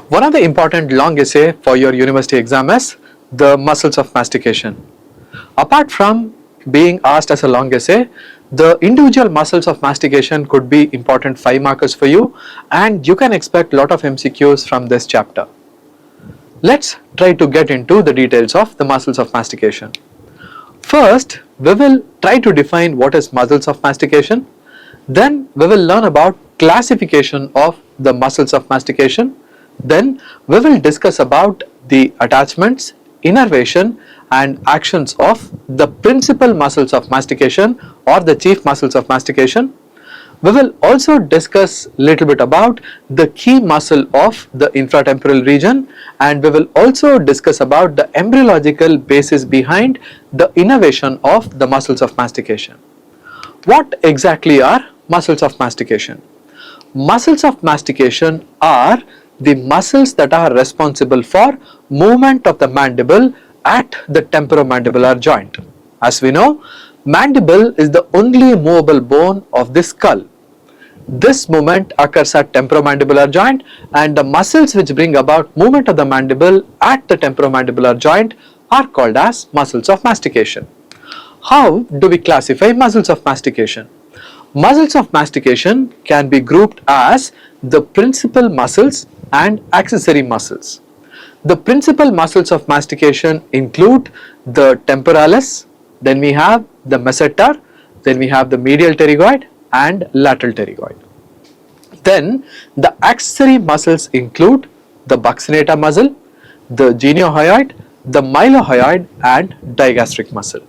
One of the important long essay for your university exam is the muscles of mastication. Apart from being asked as a long essay, the individual muscles of mastication could be important 5 markers for you, and you can expect a lot of MCQs from this chapter. Let's try to get into the details of the muscles of mastication. First, we will try to define what is muscles of mastication. Then we will learn about classification of the muscles of mastication. Then we will discuss about the attachments, innervation and actions of the principal muscles of mastication or the chief muscles of mastication. We will also discuss little bit about the key muscle of the infratemporal region, and we will also discuss about the embryological basis behind the innervation of the muscles of mastication. What exactly are muscles of mastication? Muscles of mastication are the muscles that are responsible for movement of the mandible at the temporomandibular joint. As we know, mandible is the only movable bone of the skull. This movement occurs at temporomandibular joint, and the muscles which bring about movement of the mandible at the temporomandibular joint are called as muscles of mastication. How do we classify muscles of mastication? Muscles of mastication can be grouped as the principal muscles and accessory muscles. The principal muscles of mastication include the temporalis, then we have the masseter, then we have the medial pterygoid and lateral pterygoid. Then the accessory muscles include the buccinata muscle, the geniohyoid, the mylohyoid and digastric muscle.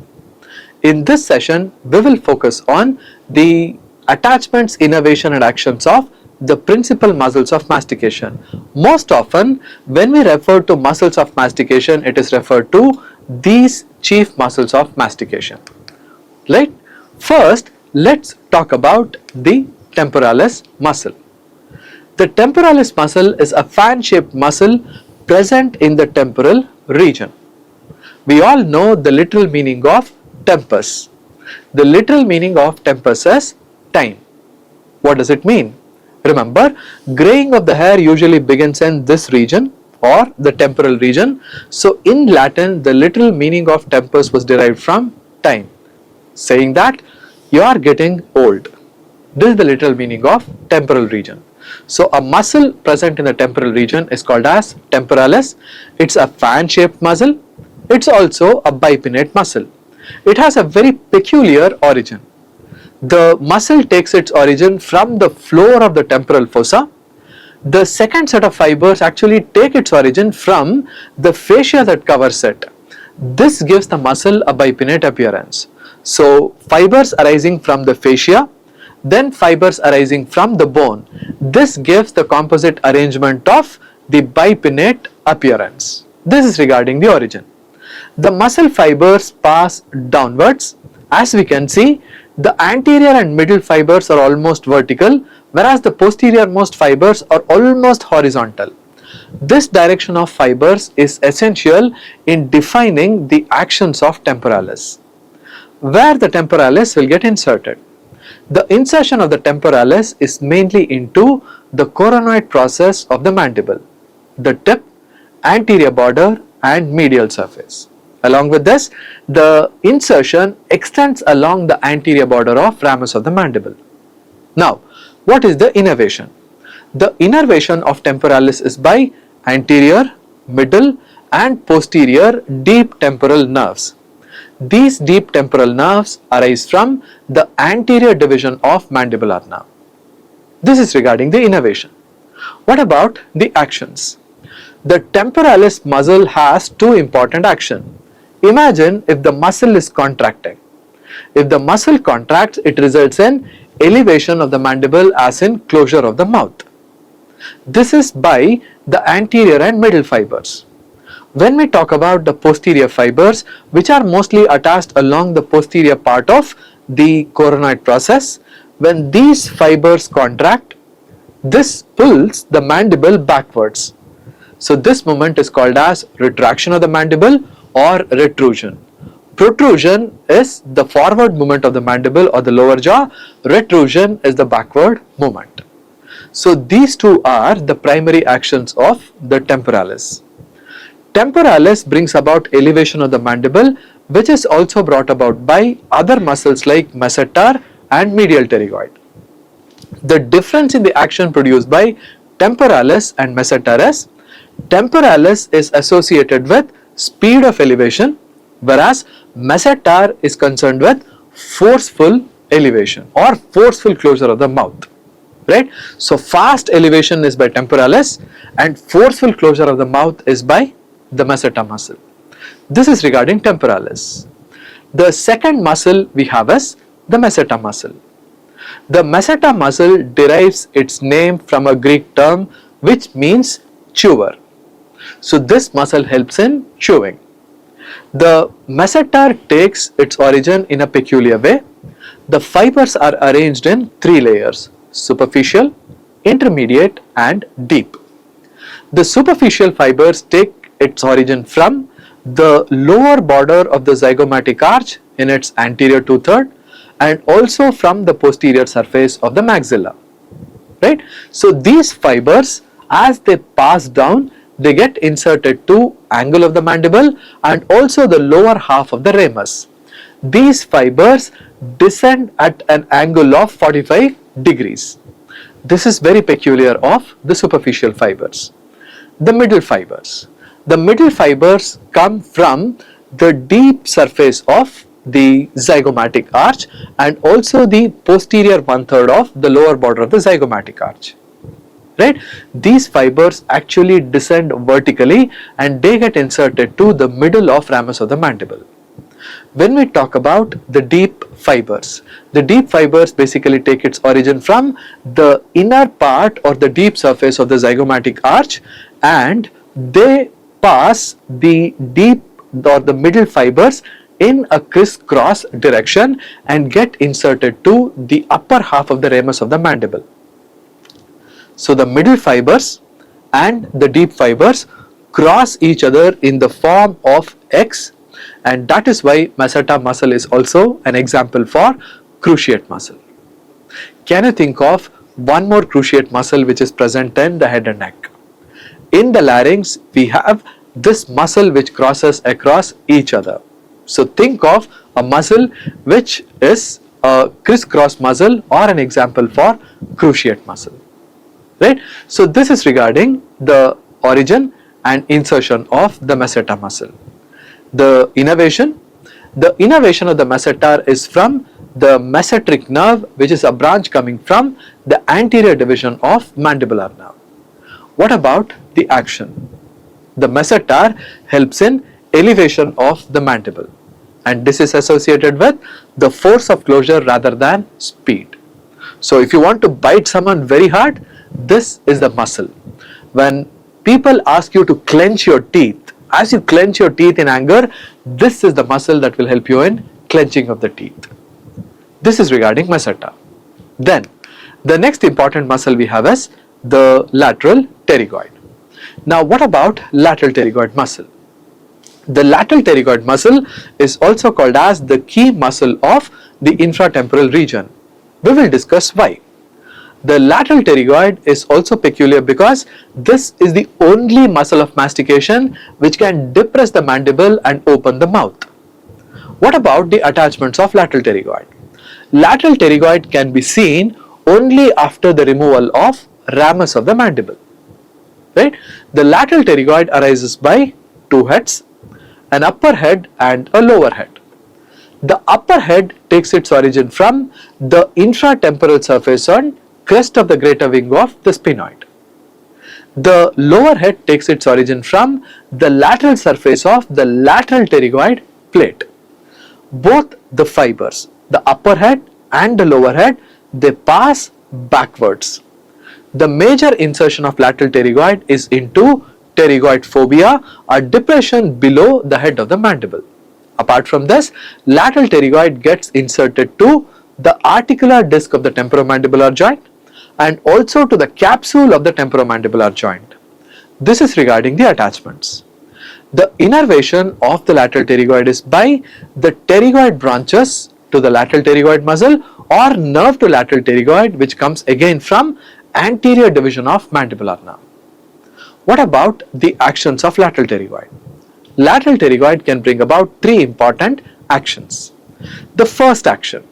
In this session, we will focus on the attachments, innervation and actions of the principal muscles of mastication. Most often when we refer to muscles of mastication, it is referred to these chief muscles of mastication. Right? First, let's talk about the temporalis muscle. The temporalis muscle is a fan-shaped muscle present in the temporal region. We all know the literal meaning of tempus. The literal meaning of tempus is time. What does it mean? Remember, graying of the hair usually begins in this region or the temporal region. So in Latin, the literal meaning of tempus was derived from time, saying that you are getting old. This is the literal meaning of temporal region. So a muscle present in the temporal region is called as temporalis. It's a fan-shaped muscle. It's also a bipinnate muscle. It has a very peculiar origin. The muscle takes its origin from the floor of the temporal fossa. The second set of fibers actually take its origin from the fascia that covers it. This gives the muscle a bipinnate appearance. So fibers arising from the fascia, then fibers arising from the bone. This gives the composite arrangement of the bipinnate appearance. This is regarding the origin. The muscle fibers pass downwards. As we can see, the anterior and middle fibers are almost vertical, whereas the posterior most fibers are almost horizontal. This direction of fibers is essential in defining the actions of temporalis. Where the temporalis will get inserted? The insertion of the temporalis is mainly into the coronoid process of the mandible, the tip, anterior border and medial surface. Along with this, the insertion extends along the anterior border of ramus of the mandible. Now, what is the innervation? The innervation of temporalis is by anterior, middle and posterior deep temporal nerves. These deep temporal nerves arise from the anterior division of mandibular nerve. This is regarding the innervation. What about the actions? The temporalis muscle has two important actions. Imagine if the muscle is contracting. If the muscle contracts, it results in elevation of the mandible as in closure of the mouth. This is by the anterior and middle fibers. When we talk about the posterior fibers, which are mostly attached along the posterior part of the coronoid process, when these fibers contract, this pulls the mandible backwards. So this movement is called as retraction of the mandible or retrusion. Protrusion is the forward movement of the mandible or the lower jaw. Retrusion is the backward movement. So these two are the primary actions of the temporalis. Temporalis brings about elevation of the mandible, which is also brought about by other muscles like masseter and medial pterygoid. The difference in the action produced by temporalis and masseter is temporalis is associated with speed of elevation, whereas masseter is concerned with forceful elevation or forceful closure of the mouth, right? So fast elevation is by temporalis and forceful closure of the mouth is by the masseter muscle. This is regarding temporalis. The second muscle we have is the masseter muscle. The masseter muscle derives its name from a Greek term which means chewer. So this muscle helps in chewing. The masseter takes its origin in a peculiar way. The fibers are arranged in three layers: superficial, intermediate and deep. The superficial fibers take its origin from the lower border of the zygomatic arch in its anterior two-third and also from the posterior surface of the maxilla, right? So these fibers, as they pass down, they get inserted to angle of the mandible and also the lower half of the ramus. These fibers descend at an angle of 45 degrees. This is very peculiar of the superficial fibers. The middle fibers. The middle fibers come from the deep surface of the zygomatic arch and also the posterior one-third of the lower border of the zygomatic arch, right? These fibers actually descend vertically and they get inserted to the middle of ramus of the mandible. When we talk about the deep fibers basically take its origin from the inner part or the deep surface of the zygomatic arch and they pass the deep or the middle fibers in a crisscross direction and get inserted to the upper half of the ramus of the mandible. So the middle fibers and the deep fibers cross each other in the form of X, and that is why masseter muscle is also an example for cruciate muscle. Can you think of one more cruciate muscle which is present in the head and neck? In the larynx we have this muscle which crosses across each other. So think of a muscle which is a crisscross muscle or an example for cruciate muscle, right? So this is regarding the origin and insertion of the masseter muscle. The innervation of the masseter is from the masseteric nerve, which is a branch coming from the anterior division of mandibular nerve. What about the action? The masseter helps in elevation of the mandible, and this is associated with the force of closure rather than speed. So if you want to bite someone very hard, this is the muscle. When people ask you to clench your teeth, as you clench your teeth in anger, this is the muscle that will help you in clenching of the teeth. This is regarding masseter. Then the next important muscle we have is the lateral pterygoid. Now what about lateral pterygoid muscle? The lateral pterygoid muscle is also called as the key muscle of the infratemporal region. We will discuss why. The lateral pterygoid is also peculiar because this is the only muscle of mastication which can depress the mandible and open the mouth. What about the attachments of lateral pterygoid? Lateral pterygoid can be seen only after the removal of ramus of the mandible, right? The lateral pterygoid arises by two heads, an upper head and a lower head. The upper head takes its origin from the infratemporal surface on crest of the greater wing of the sphenoid. The lower head takes its origin from the lateral surface of the lateral pterygoid plate. Both the fibers, the upper head and the lower head, they pass backwards. The major insertion of lateral pterygoid is into pterygoid fovea, a depression below the head of the mandible. Apart from this, lateral pterygoid gets inserted to the articular disc of the temporomandibular joint and also to the capsule of the temporomandibular joint. This is regarding the attachments. The innervation of the lateral pterygoid is by the pterygoid branches to the lateral pterygoid muscle or nerve to lateral pterygoid, which comes again from anterior division of mandibular nerve. What about the actions of lateral pterygoid? Lateral pterygoid can bring about three important actions. The first action,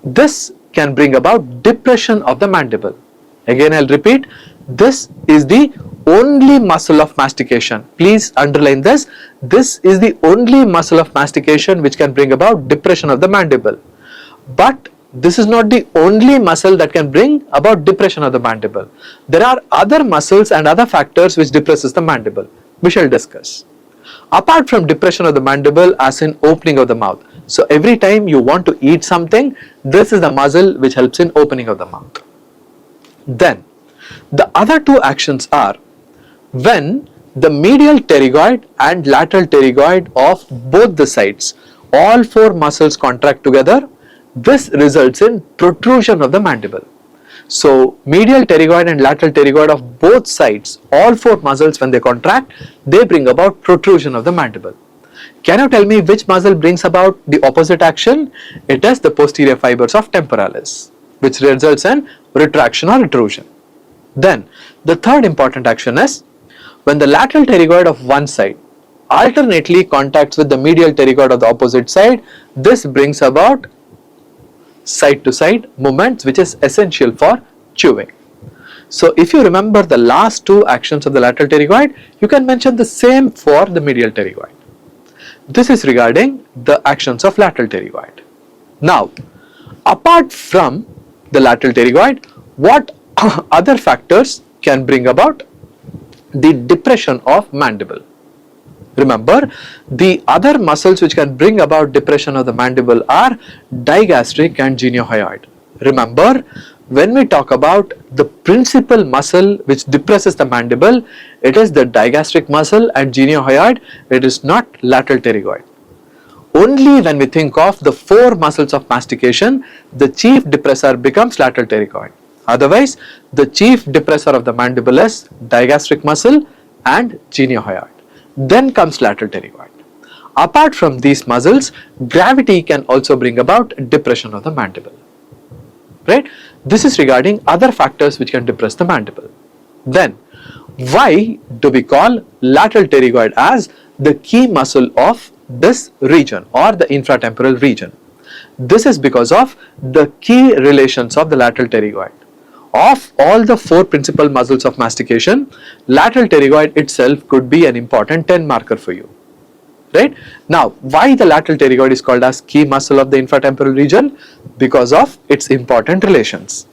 this can bring about depression of the mandible. Again I'll repeat, this is the only muscle of mastication. Please underline this. This is the only muscle of mastication which can bring about depression of the mandible. But this is not the only muscle that can bring about depression of the mandible. There are other muscles and other factors which depresses the mandible. We shall discuss. Apart from depression of the mandible, as in opening of the mouth. So every time you want to eat something, this is the muscle which helps in opening of the mouth. Then the other two actions are when the medial pterygoid and lateral pterygoid of both the sides, all four muscles contract together, this results in protrusion of the mandible. So medial pterygoid and lateral pterygoid of both sides, all four muscles when they contract, they bring about protrusion of the mandible. Can you tell me which muscle brings about the opposite action? It is the posterior fibers of temporalis, which results in retraction or retrusion. Then the third important action is when the lateral pterygoid of one side alternately contacts with the medial pterygoid of the opposite side, this brings about side to side movements which is essential for chewing. So if you remember the last two actions of the lateral pterygoid, you can mention the same for the medial pterygoid. This is regarding the actions of lateral pterygoid. Now, apart from the lateral pterygoid, what other factors can bring about the depression of mandible? Remember, the other muscles which can bring about depression of the mandible are digastric and geniohyoid. Remember, when we talk about the principal muscle which depresses the mandible, it is the digastric muscle and geniohyoid, it is not lateral pterygoid. Only when we think of the four muscles of mastication, the chief depressor becomes lateral pterygoid. Otherwise, the chief depressor of the mandible is digastric muscle and geniohyoid. Then comes lateral pterygoid. Apart from these muscles, gravity can also bring about depression of the mandible. Right? This is regarding other factors which can depress the mandible. Then, why do we call lateral pterygoid as the key muscle of this region or the infratemporal region? This is because of the key relations of the lateral pterygoid. Of all the four principal muscles of mastication, lateral pterygoid itself could be an important 10 marker for you. Right? Now, why the lateral pterygoid is called as key muscle of the infratemporal region? Because of its important relations.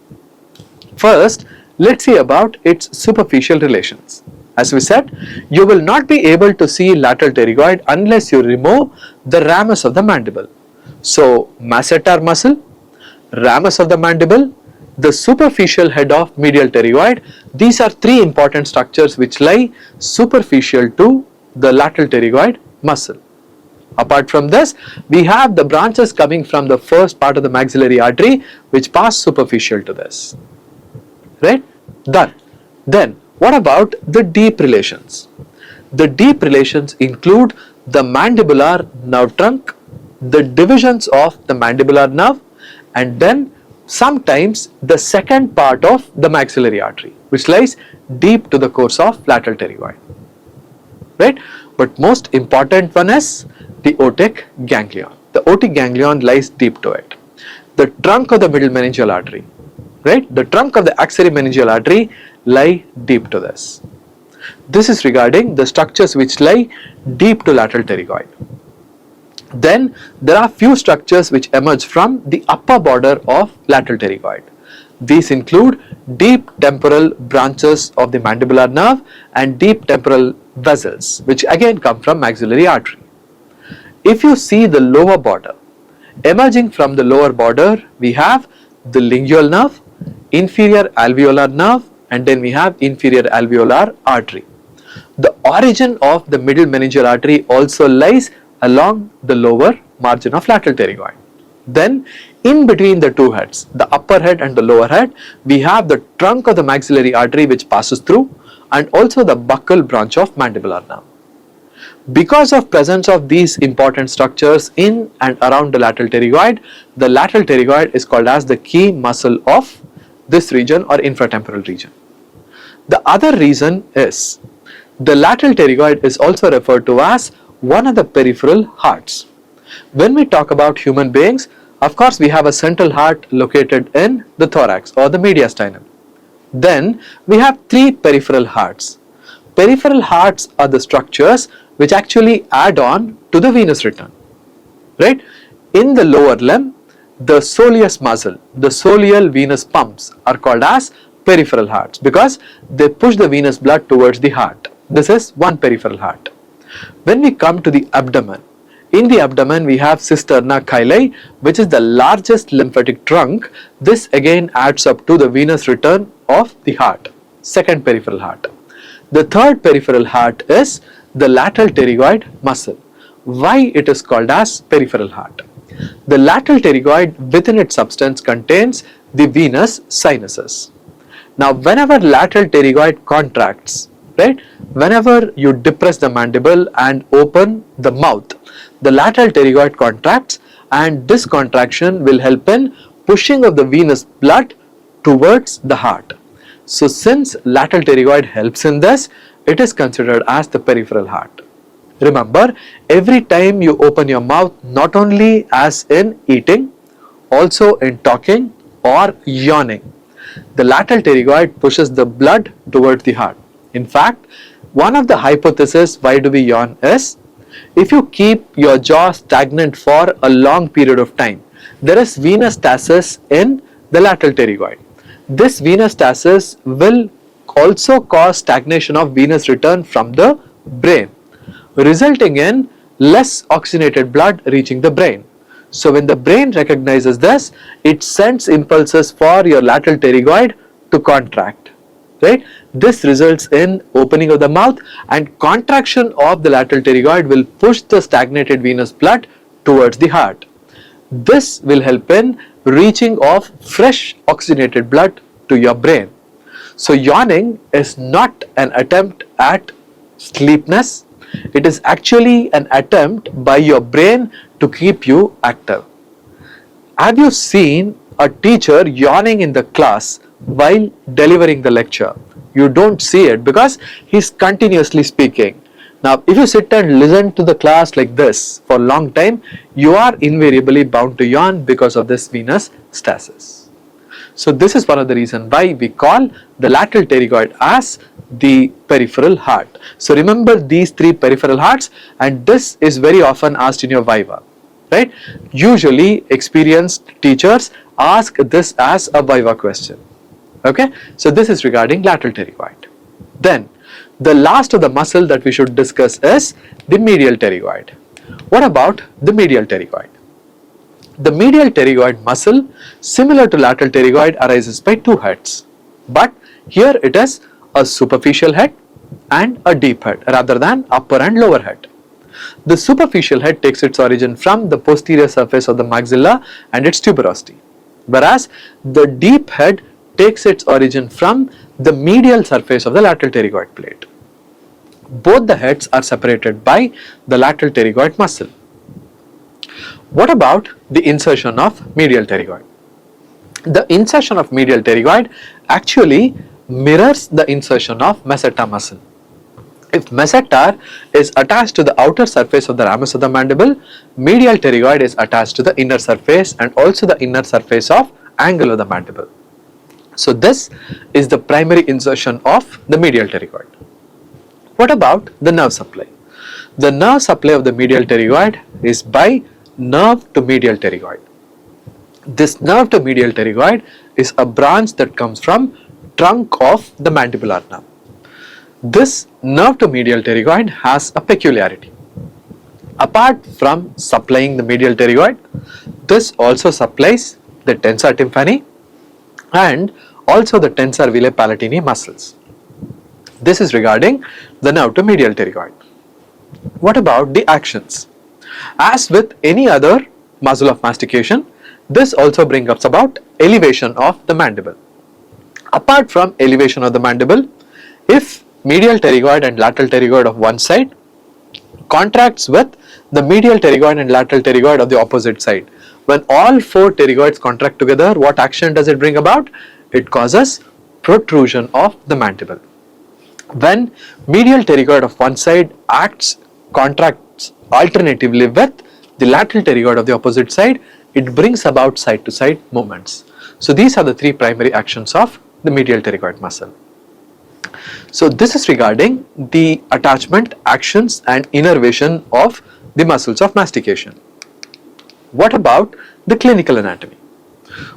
First, let's see about its superficial relations. As we said, you will not be able to see lateral pterygoid unless you remove the ramus of the mandible. So, masseter muscle, ramus of the mandible, the superficial head of medial pterygoid, these are three important structures which lie superficial to the lateral pterygoid muscle. Apart from this, we have the branches coming from the first part of the maxillary artery which pass superficial to this. Right? Done. Then, what about the deep relations? The deep relations include the mandibular nerve trunk, the divisions of the mandibular nerve, and then sometimes the second part of the maxillary artery which lies deep to the course of lateral pterygoid. Right? But most important one is the otic ganglion. The otic ganglion lies deep to it. The trunk of the middle meningeal artery, right? The trunk of the axillary meningeal artery lie deep to this. This is regarding the structures which lie deep to lateral pterygoid. Then there are few structures which emerge from the upper border of lateral pterygoid. These include deep temporal branches of the mandibular nerve and deep temporal vessels which again come from maxillary artery. If you see the lower border, emerging from the lower border we have the lingual nerve, inferior alveolar nerve, and then we have inferior alveolar artery. The origin of the middle meningeal artery also lies along the lower margin of lateral pterygoid. Then in between the two heads, the upper head and the lower head, we have the trunk of the maxillary artery which passes through and also the buccal branch of mandibular nerve. Because of presence of these important structures in and around the lateral pterygoid is called as the key muscle of this region or infratemporal region. The other reason is the lateral pterygoid is also referred to as one of the peripheral hearts. When we talk about human beings, of course we have a central heart located in the thorax or the mediastinum. Then we have three peripheral hearts. Peripheral hearts are the structures which actually add on to the venous return, right? In the lower limb, the soleus muscle, the soleal venous pumps are called as peripheral hearts because they push the venous blood towards the heart. This is one peripheral heart. When we come to the abdomen, in the abdomen we have cisterna chyli, which is the largest lymphatic trunk. This again adds up to the venous return of the heart, second peripheral heart. The third peripheral heart is the lateral pterygoid muscle. Why it is called as peripheral heart? The lateral pterygoid within its substance contains the venous sinuses. Now whenever lateral pterygoid contracts, right, whenever you depress the mandible and open the mouth, the lateral pterygoid contracts, and this contraction will help in pushing of the venous blood towards the heart. So since lateral pterygoid helps in this, it is considered as the peripheral heart. Remember, every time you open your mouth, not only as in eating, also in talking or yawning, the lateral pterygoid pushes the blood towards the heart. In fact, one of the hypotheses why do we yawn is, if you keep your jaw stagnant for a long period of time, there is venous stasis in the lateral pterygoid. This venous stasis will also cause stagnation of venous return from the brain, resulting in less oxygenated blood reaching the brain. So when the brain recognizes this, it sends impulses for your lateral pterygoid to contract, right? This results in opening of the mouth, and contraction of the lateral pterygoid will push the stagnated venous blood towards the heart. This will help in reaching of fresh oxygenated blood to your brain. So yawning is not an attempt at sleepiness, it is actually an attempt by your brain to keep you active. Have you seen a teacher yawning in the class while delivering the lecture? You don't see it because he is continuously speaking. Now if you sit and listen to the class like this for a long time, you are invariably bound to yawn because of this venous stasis. So this is one of the reasons why we call the lateral pterygoid as the peripheral heart. So remember these three peripheral hearts, and this is very often asked in your viva, right? Usually experienced teachers ask this as a viva question. Okay, so this is regarding lateral pterygoid. Then the last of the muscle that we should discuss is the medial pterygoid. What about the medial pterygoid? The medial pterygoid muscle, similar to lateral pterygoid, arises by two heads, but here it is a superficial head and a deep head rather than upper and lower head. The superficial head takes its origin from the posterior surface of the maxilla and its tuberosity, whereas the deep head takes its origin from the medial surface of the lateral pterygoid plate. Both the heads are separated by the lateral pterygoid muscle. What about the insertion of medial pterygoid? The insertion of medial pterygoid actually mirrors the insertion of masseter muscle. If masseter is attached to the outer surface of the ramus of the mandible, medial pterygoid is attached to the inner surface and also the inner surface of angle of the mandible. So this is the primary insertion of the medial pterygoid. What about the nerve supply? The nerve supply of the medial pterygoid is by nerve to medial pterygoid. This nerve to medial pterygoid is a branch that comes from trunk of the mandibular nerve. This nerve to medial pterygoid has a peculiarity. Apart from supplying the medial pterygoid, this also supplies the tensor tympani and also the tensor veli palatini muscles. This is regarding the nerve to medial pterygoid. What about the actions? As with any other muscle of mastication, this also brings up about elevation of the mandible. Apart from elevation of the mandible, if medial pterygoid and lateral pterygoid of one side contracts with the medial pterygoid and lateral pterygoid of the opposite side, when all four pterygoids contract together, what action does it bring about? it causes protrusion of the mandible. When medial pterygoid of one side contracts alternatively with the lateral pterygoid of the opposite side, it brings about side to side movements. So these are the three primary actions of the medial pterygoid muscle. So this is regarding the attachment, actions and innervation of the muscles of mastication. What about the clinical anatomy?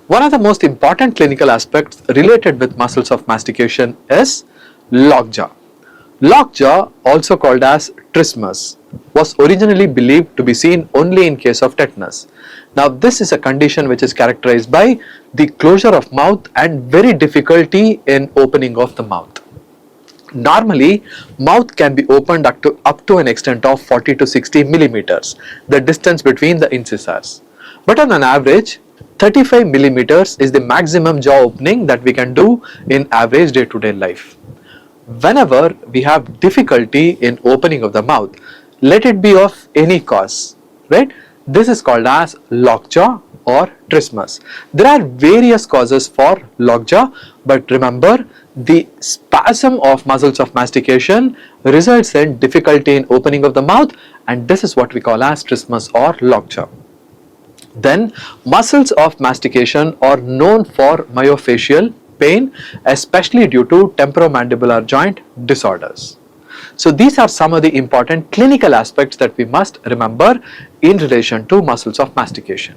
One of the most important clinical aspects related with muscles of mastication is lockjaw. Lockjaw, also called as trismus, was originally believed to be seen only in case of tetanus. Now this is a condition which is characterized by the closure of mouth and very difficulty in opening of the mouth. Normally, mouth can be opened up to an extent of 40 to 60 millimeters, the distance between the incisors. But on an average, 35 millimeters is the maximum jaw opening that we can do in average day-to-day life. Whenever we have difficulty in opening of the mouth, let it be of any cause, right? This is called as lockjaw or trismus. There are various causes for lockjaw, but remember, the spasm of muscles of mastication results in difficulty in opening of the mouth, and this is what we call as trismus or lockjaw. Then muscles of mastication are known for myofascial pain, especially due to temporomandibular joint disorders. So these are some of the important clinical aspects that we must remember in relation to muscles of mastication.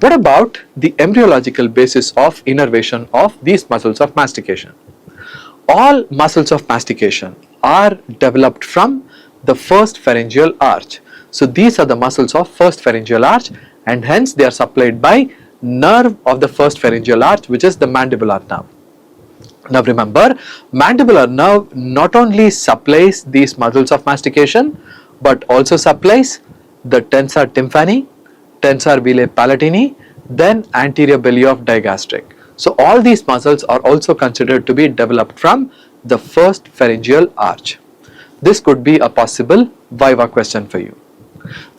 What about the embryological basis of innervation of these muscles of mastication? All muscles of mastication are developed from the first pharyngeal arch. So these are the muscles of first pharyngeal arch, and hence they are supplied by nerve of the first pharyngeal arch, which is the mandibular nerve. Now remember, mandibular nerve not only supplies these muscles of mastication, but also supplies the tensor tympani, tensor velae palatini, then anterior belly of digastric. So all these muscles are also considered to be developed from the first pharyngeal arch. This could be a possible viva question for you.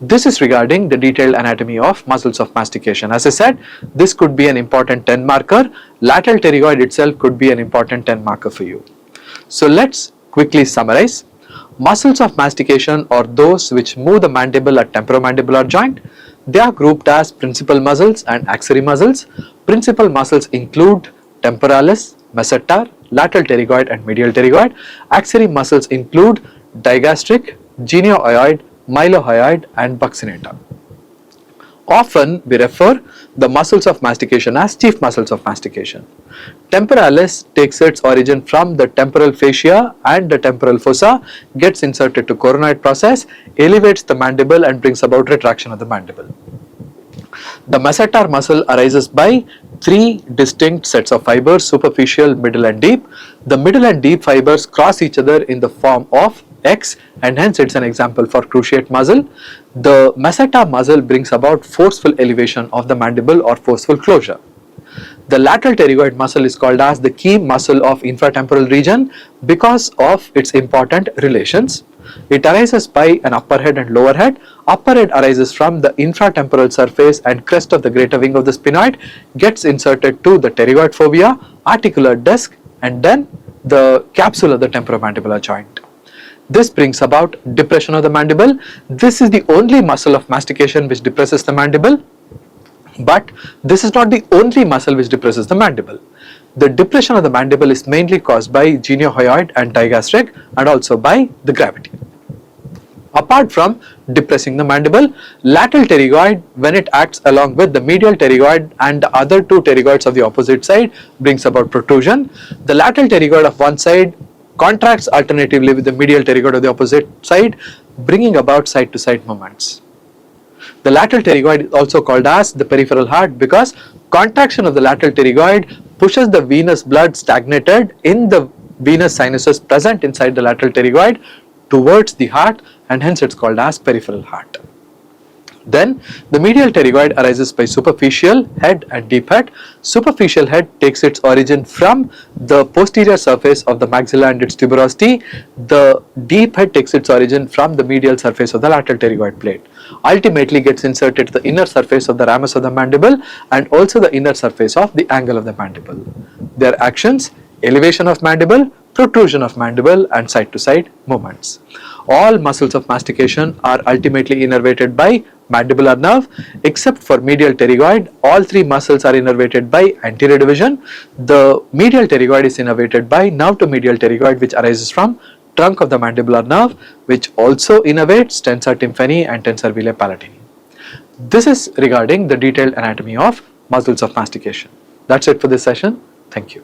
This is regarding the detailed anatomy of muscles of mastication. As I said, this could be an important 10 marker. Lateral pterygoid itself could be an important 10 marker for you. So let's quickly summarize. Muscles of mastication are those which move the mandible at temporomandibular joint. They are grouped as principal muscles and axillary muscles. Principal muscles include temporalis, masseter, lateral pterygoid and medial pterygoid. Axillary muscles include digastric, genioid, mylohyoid and buccinator. Often we refer the muscles of mastication as chief muscles of mastication. Temporalis takes its origin from the temporal fascia and the temporal fossa, gets inserted to coronoid process, elevates the mandible and brings about retraction of the mandible. The masseter muscle arises by three distinct sets of fibers, superficial, middle and deep. The middle and deep fibers cross each other in the form of X, and hence it is an example for cruciate muscle. The masseter muscle brings about forceful elevation of the mandible or forceful closure. The lateral pterygoid muscle is called as the key muscle of infratemporal region because of its important relations. It arises by an upper head and lower head. Upper head arises from the infratemporal surface and crest of the greater wing of the sphenoid, gets inserted to the pterygoid fovea, articular disc and then the capsule of the temporomandibular joint. This brings about depression of the mandible. This is the only muscle of mastication which depresses the mandible, but this is not the only muscle which depresses the mandible. The depression of the mandible is mainly caused by geniohyoid and digastric and also by the gravity. Apart from depressing the mandible, lateral pterygoid, when it acts along with the medial pterygoid and the other two pterygoids of the opposite side, brings about protrusion. The lateral pterygoid of one side contracts alternatively with the medial pterygoid of the opposite side, bringing about side to side movements. The lateral pterygoid is also called as the peripheral heart because contraction of the lateral pterygoid pushes the venous blood stagnated in the venous sinuses present inside the lateral pterygoid towards the heart, and hence it is called as peripheral heart. Then the medial pterygoid arises by superficial head and deep head. Superficial head takes its origin from the posterior surface of the maxilla and its tuberosity. The deep head takes its origin from the medial surface of the lateral pterygoid plate. ultimately gets inserted to the inner surface of the ramus of the mandible and also the inner surface of the angle of the mandible. Their actions: elevation of mandible, protrusion of mandible and side to side movements. All muscles of mastication are ultimately innervated by mandibular nerve except for medial pterygoid. All three muscles are innervated by anterior division. The medial pterygoid is innervated by nerve to medial pterygoid, which arises from trunk of the mandibular nerve, which also innervates tensor tympani and tensor veli palatini. This is regarding the detailed anatomy of muscles of mastication. That's it for this session. Thank you.